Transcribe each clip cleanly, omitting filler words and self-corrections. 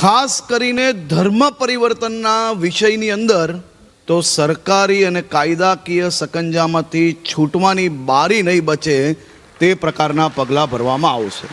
ખાસ કરીને ધર્મ પરિવર્તનના વિષયની અંદર તો સરકારી અને કાયદાકીય સકંજામાંથી છૂટવાની બારી નહીં બચે તે પ્રકારના પગલાં ભરવામાં આવશે।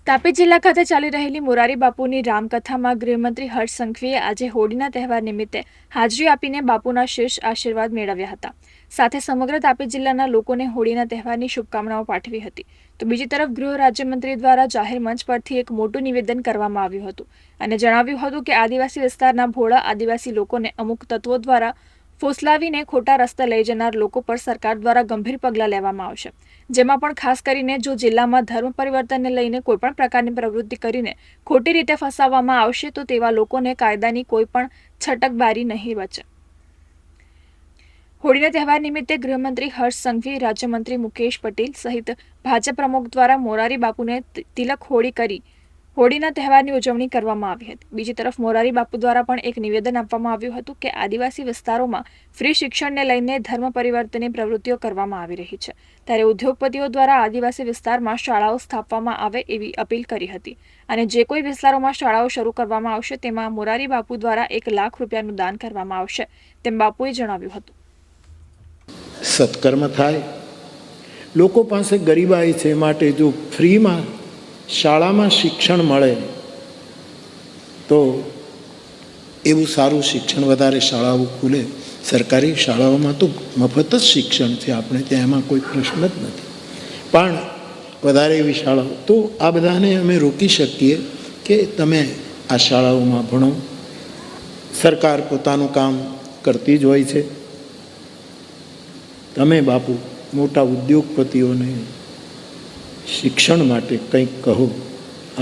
તાપી જિલ્લા ખાતે ચાલી રહેલી મોરારી બાપુની રામકથામાં ગૃહમંત્રી હર્ષ સંઘવીએ આજે હોળીના તહેવાર નિમિત્તે હાજરી આપીને બાપુના શીર્ષ આશીર્વાદ મેળવ્યા હતા। સાથે સમગ્ર તાપી જિલ્લાના લોકોને હોળીના તહેવારની શુભકામનાઓ પાઠવી હતી। તો બીજી તરફ ગૃહ રાજ્યમંત્રી દ્વારા જાહેર મંચ પરથી એક મોટું નિવેદન કરવામાં આવ્યું હતું અને જણાવ્યું હતું કે આદિવાસી વિસ્તારના ભોળા આદિવાસી લોકોને અમુક તત્વો દ્વારા ફોસલાવીને ખોટા રસ્તે લઈ જનાર લોકો પર સરકાર દ્વારા ગંભીર પગલાં લેવામાં આવશે, જેમાં પણ ખાસ કરીને જો જિલ્લામાં ધર્મ પરિવર્તનને લઈને કોઈપણ પ્રકારની પ્રવૃત્તિ કરીને ખોટી રીતે ફસાવવામાં આવશે તો તેવા લોકોને કાયદાની કોઈ પણ છટકબારી નહીં બચે। હોળીના તહેવાર નિમિત્તે ગૃહમંત્રી હર્ષ સંઘવી, રાજ્યમંત્રી મુકેશ પટેલ સહિત ભાજપ પ્રમુખ દ્વારા મોરારી બાપુને તિલક હોળી કરી હોળીના તહેવારની ઉજવણી કરવામાં આવી હતી। બીજી તરફ મોરારી બાપુ દ્વારા પણ એક નિવેદન આપવામાં આવ્યું હતું કે આદિવાસી વિસ્તારોમાં ફ્રી શિક્ષણને લઈને ધર્મ પરિવર્તનની પ્રવૃત્તિઓ કરવામાં આવી રહી છે, ત્યારે ઉદ્યોગપતિઓ દ્વારા આદિવાસી વિસ્તારમાં શાળાઓ સ્થાપવામાં આવે એવી અપીલ કરી હતી અને જે કોઈ વિસ્તારોમાં શાળાઓ શરૂ કરવામાં આવશે તેમાં મોરારી બાપુ દ્વારા 1 લાખ રૂપિયાનું દાન કરવામાં આવશે તેમ બાપુએ જણાવ્યું હતું। સત્કર્મ થાય, લોકો પાસે ગરીબાઈ છે, માટે જો ફ્રીમાં શાળામાં શિક્ષણ મળે તો એવું સારું શિક્ષણ, વધારે શાળાઓ ખુલે। સરકારી શાળાઓમાં તો મફત જ શિક્ષણ છે, આપણે ત્યાં એમાં કોઈ પ્રશ્ન જ નથી, પણ વધારે એવી શાળાઓ તો આ બધાને અમે રોકી શકીએ કે તમે આ શાળાઓમાં ભણો। સરકાર પોતાનું કામ કરતી જ હોય છે। તમે બાપુ મોટા ઉદ્યોગપતિઓને શિક્ષણ માટે કંઈક કહો,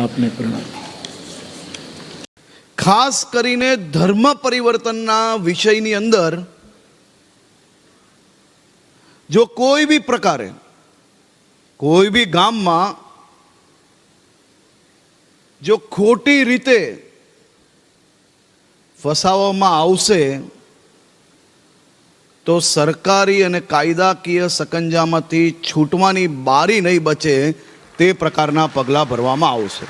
આપને પ્રણામ। ખાસ કરીને ધર્મ પરિવર્તનના વિષયની અંદર જો કોઈ બી પ્રકારે કોઈ બી ગામમાં જો ખોટી રીતે ફસાવવામાં આવશે તો સરકારી અને કાયદાકીય સકંજામાંથી છૂટવાની બારી નહીં બચે તે પ્રકારના પગલાં ભરવામાં આવશે।